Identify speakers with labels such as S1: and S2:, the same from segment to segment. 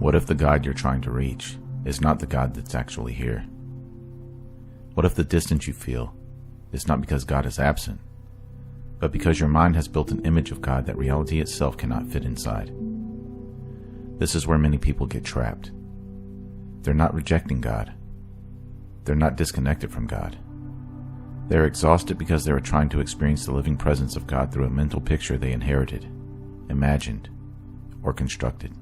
S1: What if the God you're trying to reach is not the God that's actually here? What if the distance you feel is not because God is absent, but because your mind has built an image of God that reality itself cannot fit inside? This is where many people get trapped. They're not rejecting God. They're not disconnected from God. They're exhausted because they are trying to experience the living presence of God through a mental picture they inherited, imagined, or constructed.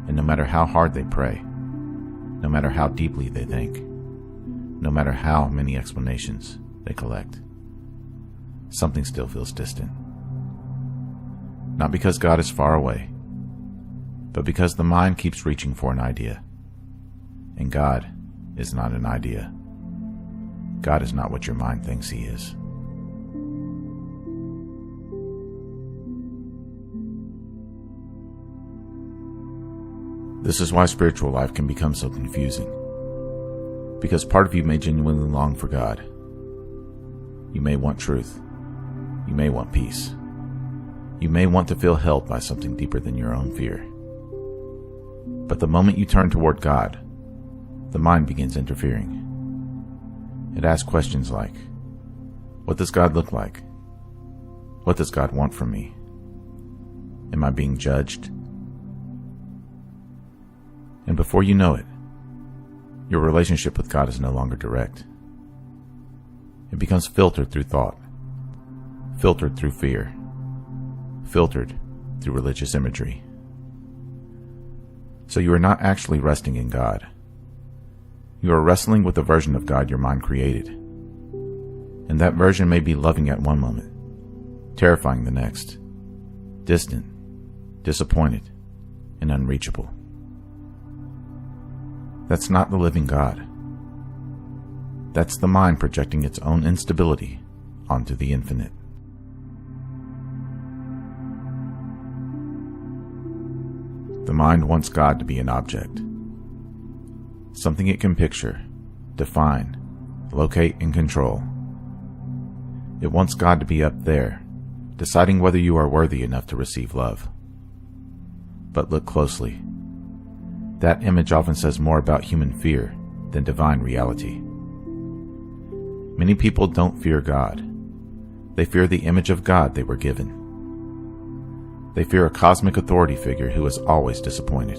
S1: And no matter how hard they pray, no matter how deeply they think, no matter how many explanations they collect, something still feels distant. Not because God is far away, but because the mind keeps reaching for an idea. And God is not an idea. God is not what your mind thinks He is. This is why spiritual life can become so confusing. Because part of you may genuinely long for God. You may want truth. You may want peace. You may want to feel held by something deeper than your own fear. But the moment you turn toward God, the mind begins interfering. It asks questions like, what does God look like? What does God want from me? Am I being judged? And before you know it, your relationship with God is no longer direct. It becomes filtered through thought, filtered through fear, filtered through religious imagery. So you are not actually resting in God. You are wrestling with the version of God your mind created. And that version may be loving at one moment, terrifying the next, distant, disappointed, and unreachable. That's not the living God. That's the mind projecting its own instability onto the infinite. The mind wants God to be an object, something it can picture, define, locate, and control. It wants God to be up there, deciding whether you are worthy enough to receive love. But look closely. That image often says more about human fear than divine reality. Many people don't fear God. They fear the image of God they were given. They fear a cosmic authority figure who is always disappointed.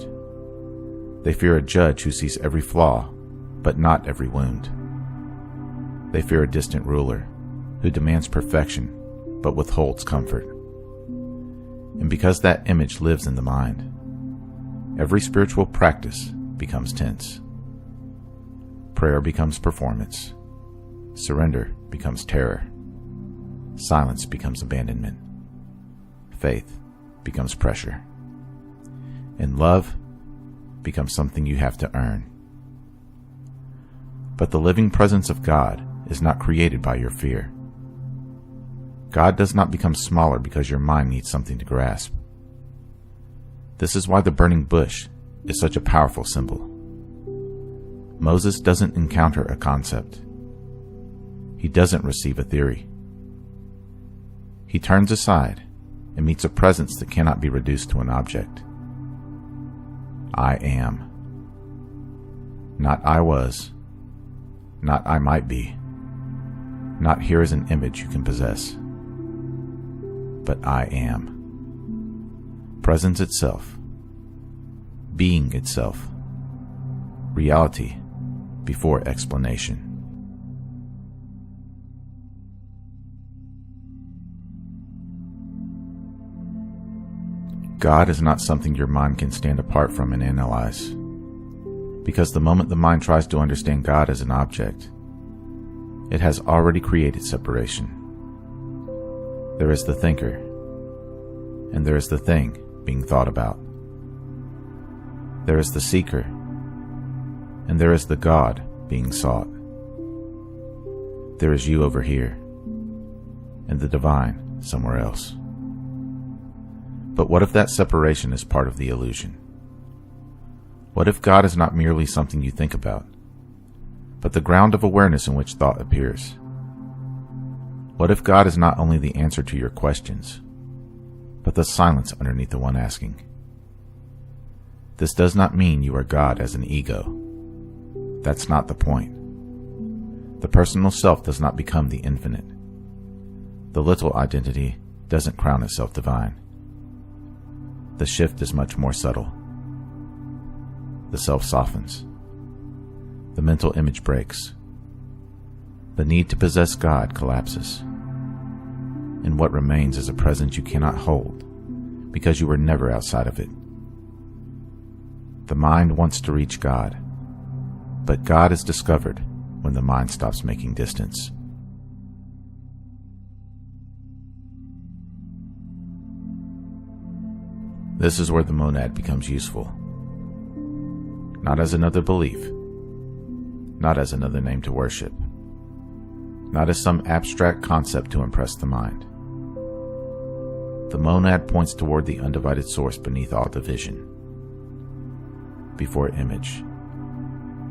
S1: They fear a judge who sees every flaw, but not every wound. They fear a distant ruler who demands perfection, but withholds comfort. And because that image lives in the mind, every spiritual practice becomes tense. Prayer becomes performance. Surrender becomes terror. Silence becomes abandonment. Faith becomes pressure. And love becomes something you have to earn. But the living presence of God is not created by your fear. God does not become smaller because your mind needs something to grasp. This is why the burning bush is such a powerful symbol. Moses doesn't encounter a concept. He doesn't receive a theory. He turns aside and meets a presence that cannot be reduced to an object. I am. Not I was. Not I might be. Not here is an image you can possess. But I am. Presence itself, being itself, reality before explanation. God is not something your mind can stand apart from and analyze, because the moment the mind tries to understand God as an object, it has already created separation. There is the thinker, and there is the thing being thought about. There is the seeker, and there is the God being sought. There is you over here, and the divine somewhere else. But what if that separation is part of the illusion? What if God is not merely something you think about, but the ground of awareness in which thought appears? What if God is not only the answer to your questions, but the silence underneath the one asking? This does not mean you are God as an ego. That's not the point. The personal self does not become the infinite. The little identity doesn't crown itself divine. The shift is much more subtle. The self softens. The mental image breaks. The need to possess God collapses. And what remains is a presence you cannot hold because you were never outside of it. The mind wants to reach God, but God is discovered when the mind stops making distance. This is where the monad becomes useful. Not as another belief, not as another name to worship, not as some abstract concept to impress the mind. The monad points toward the undivided source beneath all division. Before image,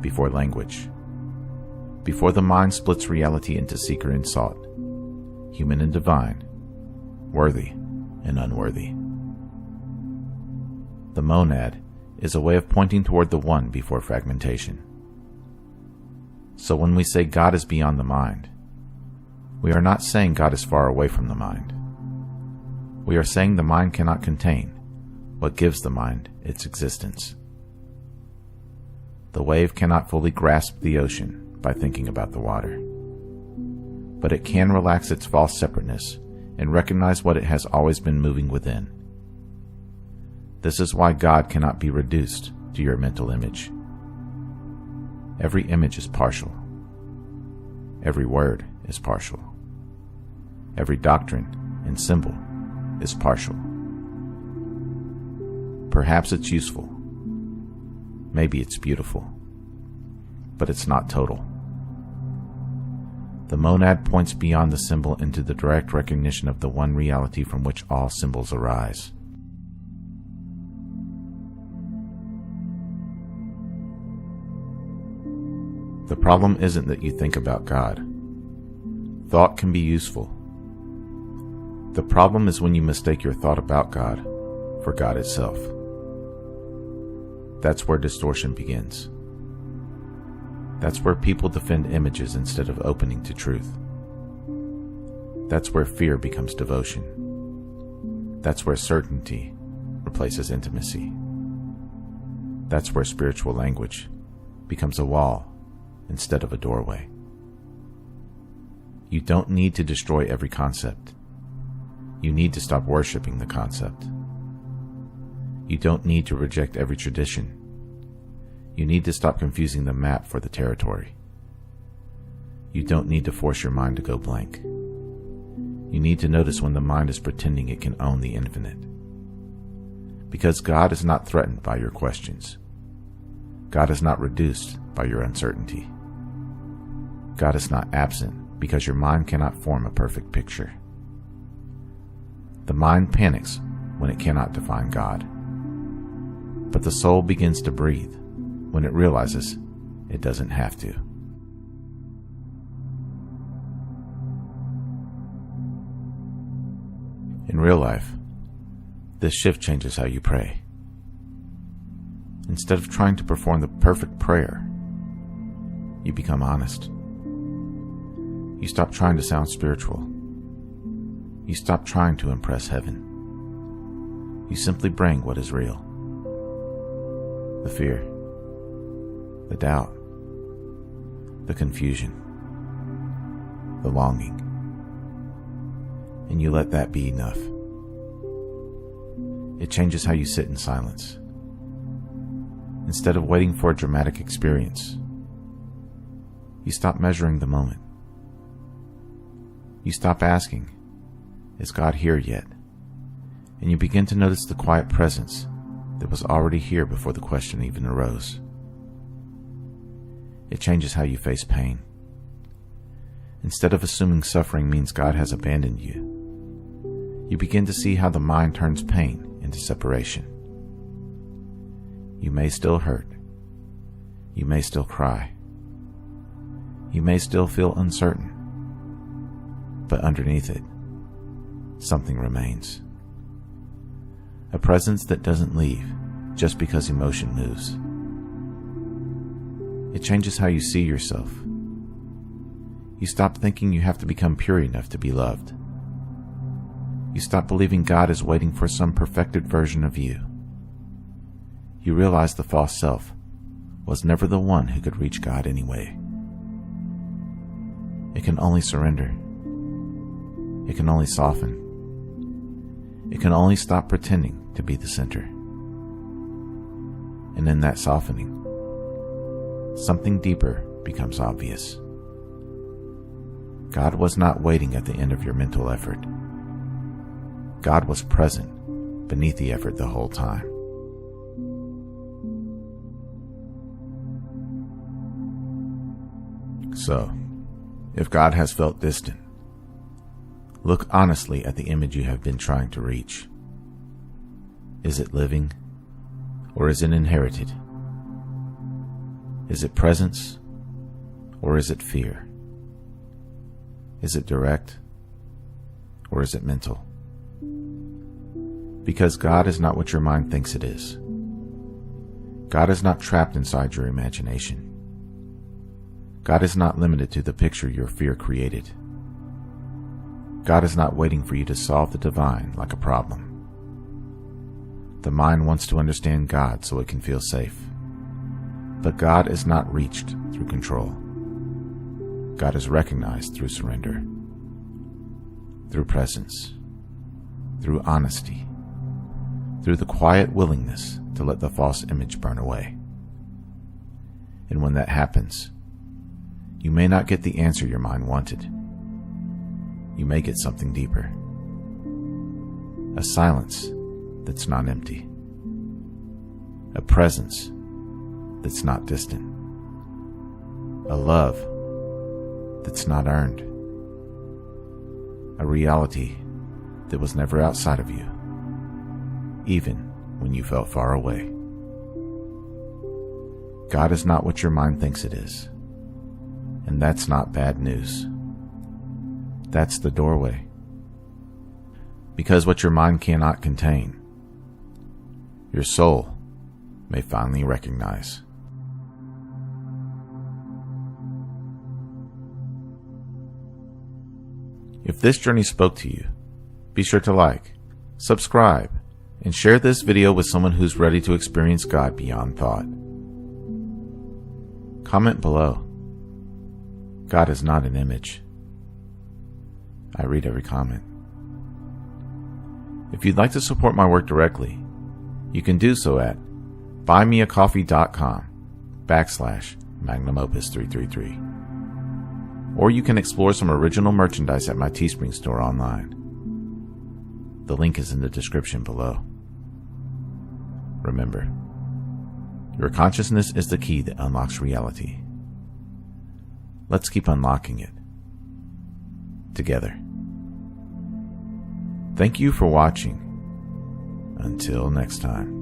S1: before language, before the mind splits reality into seeker and sought, human and divine, worthy and unworthy. The monad is a way of pointing toward the one before fragmentation. So when we say God is beyond the mind, we are not saying God is far away from the mind. We are saying the mind cannot contain what gives the mind its existence. The wave cannot fully grasp the ocean by thinking about the water, but it can relax its false separateness and recognize what it has always been moving within. This is why God cannot be reduced to your mental image. Every image is partial. Every word is partial. Every doctrine and symbol is partial. Perhaps it's useful. Maybe it's beautiful. But it's not total. The monad points beyond the symbol into the direct recognition of the one reality from which all symbols arise. The problem isn't that you think about God. Thought can be useful. The problem is when you mistake your thought about God for God itself. That's where distortion begins. That's where people defend images instead of opening to truth. That's where fear becomes devotion. That's where certainty replaces intimacy. That's where spiritual language becomes a wall instead of a doorway. You don't need to destroy every concept. You need to stop worshiping the concept. You don't need to reject every tradition. You need to stop confusing the map for the territory. You don't need to force your mind to go blank. You need to notice when the mind is pretending it can own the infinite. Because God is not threatened by your questions. God is not reduced by your uncertainty. God is not absent because your mind cannot form a perfect picture. The mind panics when it cannot define God. But the soul begins to breathe when it realizes it doesn't have to. In real life, this shift changes how you pray. Instead of trying to perform the perfect prayer, you become honest. You stop trying to sound spiritual. You stop trying to impress heaven. You simply bring what is real. The fear, the doubt, the confusion, the longing. And you let that be enough. It changes how you sit in silence. Instead of waiting for a dramatic experience, you stop measuring the moment. You stop asking, is God here yet? And you begin to notice the quiet presence that was already here before the question even arose. It changes how you face pain. Instead of assuming suffering means God has abandoned you, you begin to see how the mind turns pain into separation. You may still hurt. You may still cry. You may still feel uncertain. But underneath it, something remains. A presence that doesn't leave just because emotion moves. It changes how you see yourself. You stop thinking you have to become pure enough to be loved. You stop believing God is waiting for some perfected version of you. You realize the false self was never the one who could reach God anyway. It can only surrender. It can only soften. It can only stop pretending to be the center. And in that softening, something deeper becomes obvious. God was not waiting at the end of your mental effort. God was present beneath the effort the whole time. So, if God has felt distant, look honestly at the image you have been trying to reach. Is it living, or is it inherited? Is it presence, or is it fear? Is it direct, or is it mental? Because God is not what your mind thinks it is. God is not trapped inside your imagination. God is not limited to the picture your fear created. God is not waiting for you to solve the divine like a problem. The mind wants to understand God so it can feel safe. But God is not reached through control. God is recognized through surrender, through presence, through honesty, through the quiet willingness to let the false image burn away. And when that happens, you may not get the answer your mind wanted. You may get something deeper. A silence that's not empty. A presence that's not distant. A love that's not earned. A reality that was never outside of you, even when you felt far away. God is not what your mind thinks it is. And that's not bad news. That's the doorway. Because what your mind cannot contain, your soul may finally recognize. If this journey spoke to you, be sure to like, subscribe, and share this video with someone who's ready to experience God beyond thought. Comment below. God is not an image. I read every comment. If you'd like to support my work directly, you can do so at buymeacoffee.com/MagnumOpus333. Or you can explore some original merchandise at my Teespring store online. The link is in the description below. Remember, your consciousness is the key that unlocks reality. Let's keep unlocking it together. Thank you for watching. Until next time.